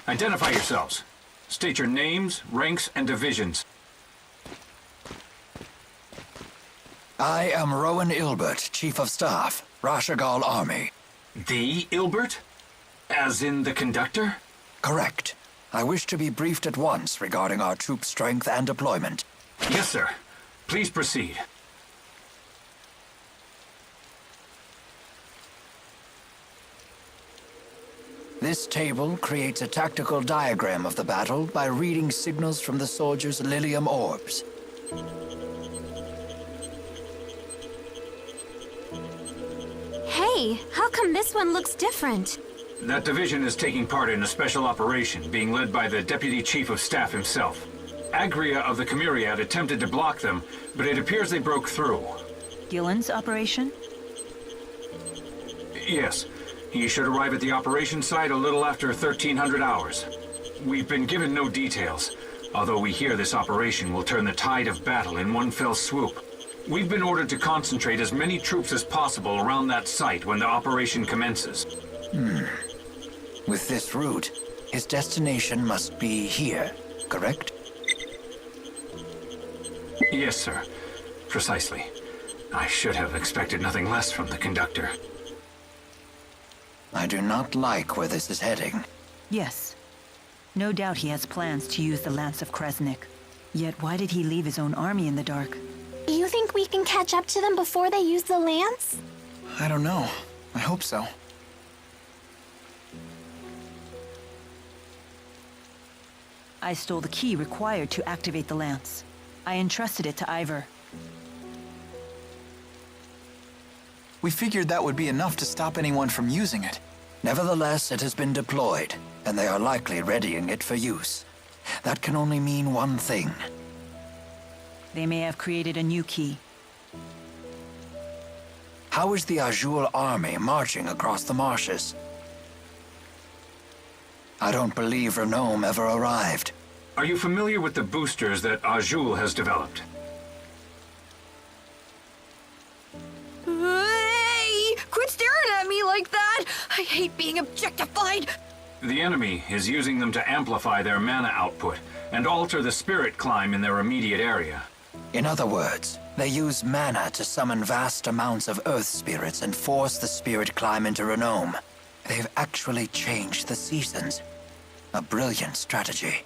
Identify yourselves. State your names, ranks, and divisions. I am Rowan Ilbert, Chief of Staff, Rashagal Army. The Ilbert? As in the conductor? Correct. I wish to be briefed at once regarding our troop strength and deployment. Yes, sir. Please proceed. This table creates a tactical diagram of the battle by reading signals from the soldiers' Lilium orbs. Hey, how come this one looks different? That division is taking part in a special operation being led by the Deputy Chief of Staff himself. Agria of the Chimeriad attempted to block them, but it appears they broke through. Gillen's operation? Yes. He should arrive at the operation site a little after 1300 hours. We've been given no details, although we hear this operation will turn the tide of battle in one fell swoop. We've been ordered to concentrate as many troops as possible around that site when the operation commences. With this route, his destination must be here, correct? Yes, sir. Precisely. I should have expected nothing less from the conductor. I do not like where this is heading. Yes. No doubt he has plans to use the Lance of Kresnik. Yet why did he leave his own army in the dark? You think we can catch up to them before they use the lance? I don't know. I hope so. I stole the key required to activate the lance. I entrusted it to Ivor. We figured that would be enough to stop anyone from using it. Nevertheless, it has been deployed, and they are likely readying it for use. That can only mean one thing. They may have created a new key. How is the Azul army marching across the marshes? I don't believe Renome ever arrived. Are you familiar with the boosters that Azul has developed? Hey! Quit staring at me like that! I hate being objectified! The enemy is using them to amplify their mana output and alter the spirit climb in their immediate area. In other words, they use mana to summon vast amounts of earth spirits and force the spirit climb into Renome. They've actually changed the seasons. A brilliant strategy.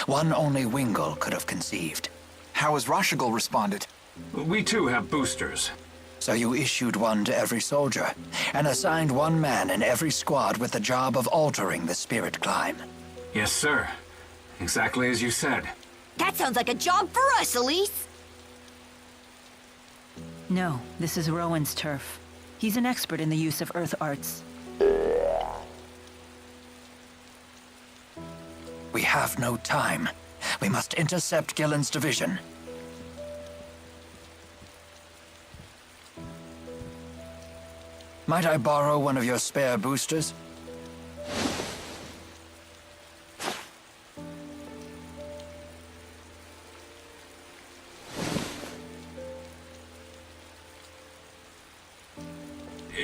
One only Wingle could have conceived. How has Rashagal responded? We too have boosters. So you issued one to every soldier, and assigned one man in every squad with the job of altering the spirit climb. Yes, sir. Exactly as you said. That sounds like a job for us, Elise! No, this is Rowan's turf. He's an expert in the use of earth arts. We have no time. We must intercept Gillen's division. Might I borrow one of your spare boosters?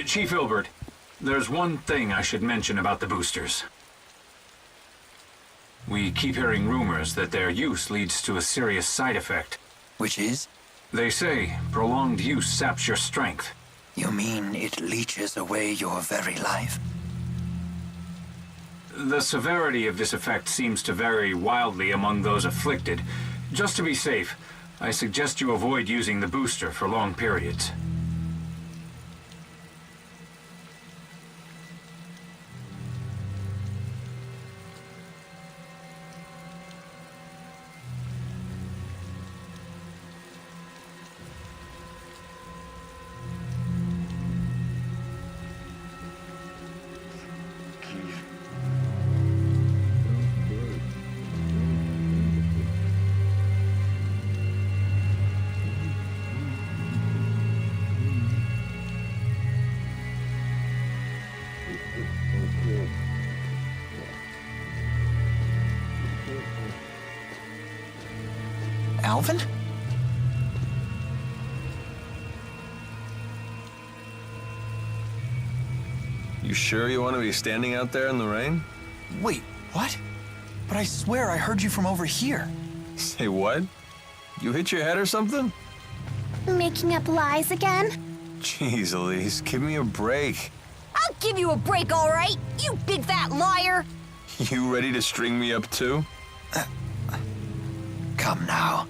Chief Ilbert, there's one thing I should mention about the boosters. We keep hearing rumors that their use leads to a serious side effect. Which is? They say prolonged use saps your strength. You mean it leeches away your very life? The severity of this effect seems to vary wildly among those afflicted. Just to be safe, I suggest you avoid using the booster for long periods. Alvin? You sure you want to be standing out there in the rain? Wait, what? But I swear I heard you from over here. Say what? You hit your head or something? Making up lies again? Jeez, Elise, give me a break. I'll give you a break, all right? You big fat liar! You ready to string me up too? Come now.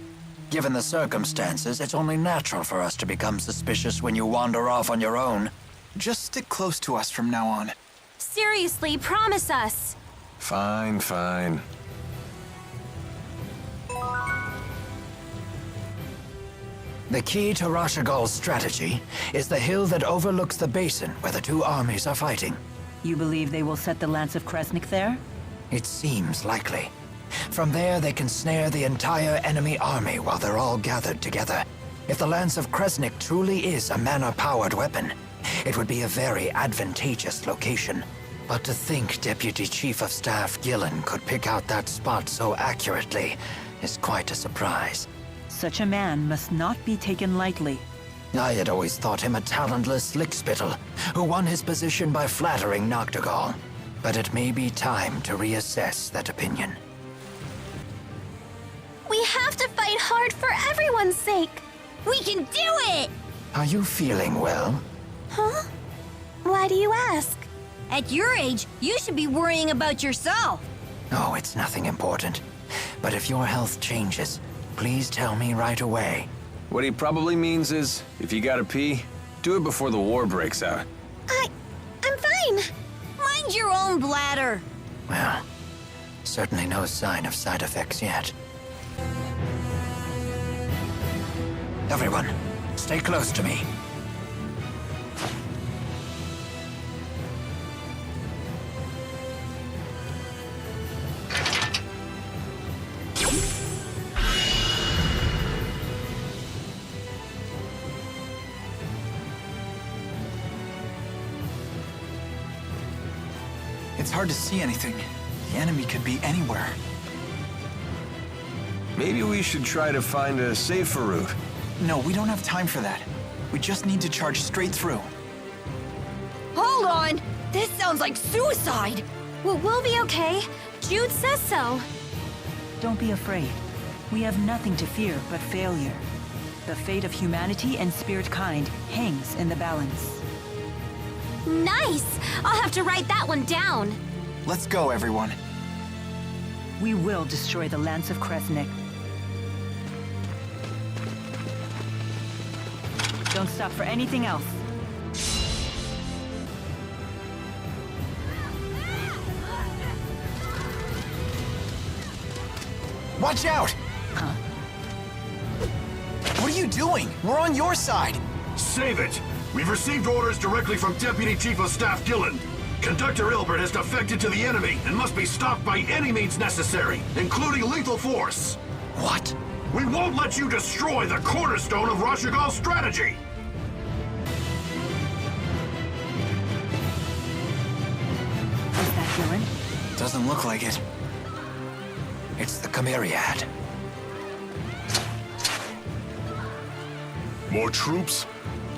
Given the circumstances, it's only natural for us to become suspicious when you wander off on your own. Just stick close to us from now on. Seriously, promise us. Fine, fine. The key to Rashagal's strategy is the hill that overlooks the basin where the two armies are fighting. You believe they will set the Lance of Kresnik there? It seems likely. From there, they can snare the entire enemy army while they're all gathered together. If the Lance of Kresnik truly is a mana-powered weapon, it would be a very advantageous location. But to think Deputy Chief of Staff Gillen could pick out that spot so accurately is quite a surprise. Such a man must not be taken lightly. I had always thought him a talentless lickspittle who won his position by flattering Noctigal. But it may be time to reassess that opinion. We have to fight hard for everyone's sake. We can do it! Are you feeling well? Huh? Why do you ask? At your age, you should be worrying about yourself. Oh, it's nothing important. But if your health changes, please tell me right away. What he probably means is, if you gotta pee, do it before the war breaks out. I'm fine. Mind your own bladder. Well, certainly no sign of side effects yet. Everyone, stay close to me. It's hard to see anything. The enemy could be anywhere. Maybe we should try to find a safer route. No, we don't have time for that. We just need to charge straight through. Hold on! This sounds like suicide! We'll be okay. Jude says so. Don't be afraid. We have nothing to fear but failure. The fate of humanity and spirit kind hangs in the balance. Nice! I'll have to write that one down. Let's go, everyone. We will destroy the Lance of Kresnik. Don't stop for anything else. Watch out! Huh? What are you doing? We're on your side! Save it! We've received orders directly from Deputy Chief of Staff Gillen. Conductor Ilbert has defected to the enemy and must be stopped by any means necessary, including lethal force. What? We won't let you destroy the cornerstone of Rashagal's strategy! Is that Gillen? Doesn't look like it. It's the Chimeriad. More troops?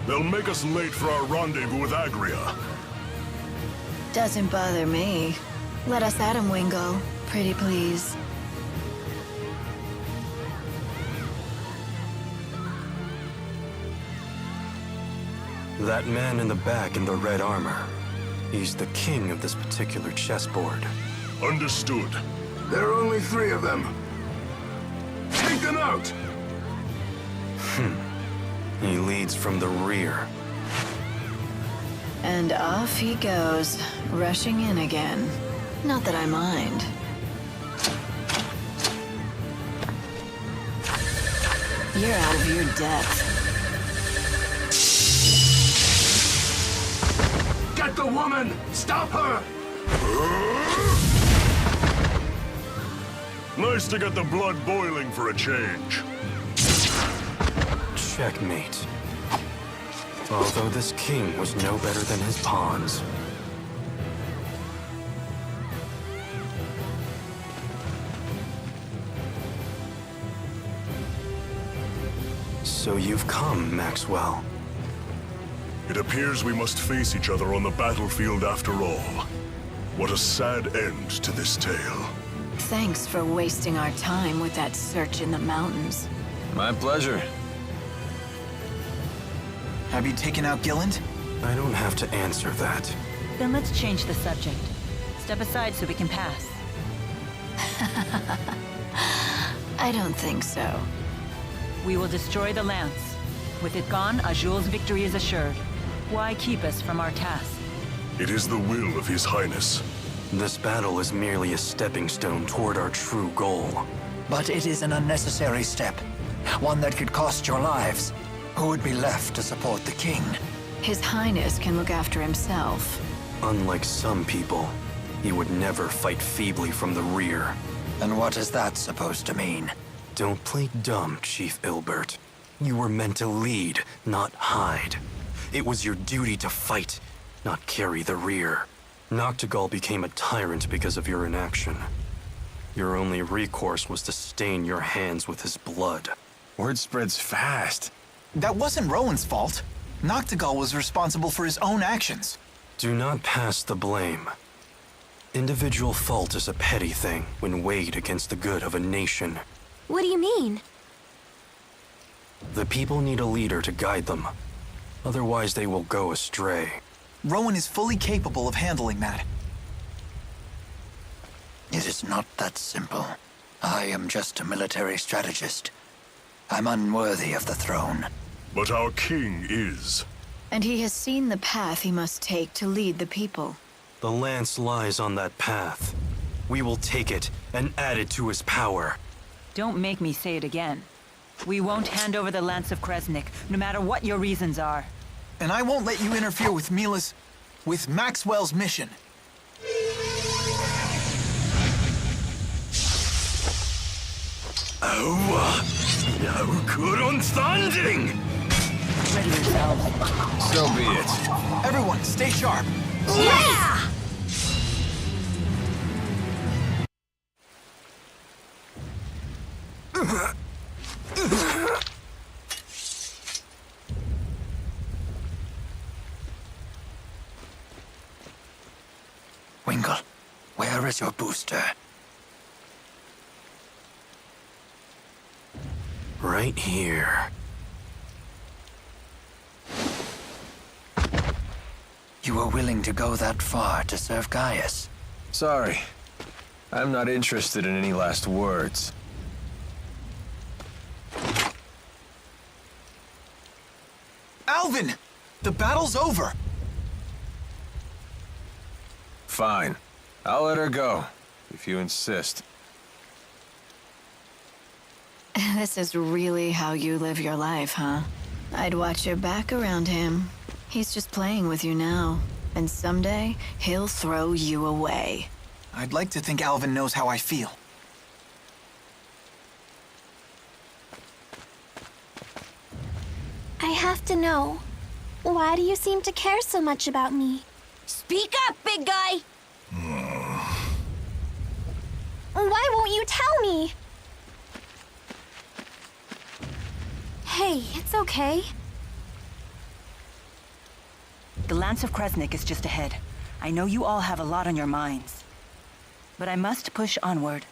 They'll make us late for our rendezvous with Agria. Doesn't bother me. Let us at him, Wingo. Pretty please. That man in the back in the red armor. He's the king of this particular chessboard. Understood. There are only 3 of them. Take them out! He leads from the rear. And off he goes, rushing in again. Not that I mind. You're out of your depth. Get the woman! Stop her! Nice to get the blood boiling for a change. Checkmate. Although this king was no better than his pawns. So you've come, Maxwell. It appears we must face each other on the battlefield after all. What a sad end to this tale. Thanks for wasting our time with that search in the mountains. My pleasure. Have you taken out Gilland? I don't have to answer that. Then let's change the subject. Step aside so we can pass. I don't think so. We will destroy the lance. With it gone, Azul's victory is assured. Why keep us from our task? It is the will of His Highness. This battle is merely a stepping stone toward our true goal. But it is an unnecessary step. One that could cost your lives. Who would be left to support the king? His Highness can look after himself. Unlike some people, he would never fight feebly from the rear. And what is that supposed to mean? Don't play dumb, Chief Ilbert. You were meant to lead, not hide. It was your duty to fight, not carry the rear. Noctigal became a tyrant because of your inaction. Your only recourse was to stain your hands with his blood. Word spreads fast. That wasn't Rowan's fault. Noctigal was responsible for his own actions. Do not pass the blame. Individual fault is a petty thing when weighed against the good of a nation. What do you mean? The people need a leader to guide them. Otherwise, they will go astray. Rowan is fully capable of handling that. It is not that simple. I am just a military strategist. I'm unworthy of the throne. But our king is. And he has seen the path he must take to lead the people. The lance lies on that path. We will take it and add it to his power. Don't make me say it again. We won't hand over the Lance of Kresnik, no matter what your reasons are. And I won't let you interfere with with Maxwell's mission. No good understanding! Ready yourselves. So be it. Everyone, stay sharp. Yeah! Wingle, where is your booster? Right here. You were willing to go that far to serve Gaius? Sorry. I'm not interested in any last words. Alvin! The battle's over! Fine. I'll let her go, if you insist. This is really how you live your life, huh? I'd watch your back around him. He's just playing with you now. And someday, he'll throw you away. I'd like to think Alvin knows how I feel. I have to know. Why do you seem to care so much about me? Speak up, big guy! Why won't you tell me? Hey, it's okay. The Lance of Kresnik is just ahead. I know you all have a lot on your minds. But I must push onward.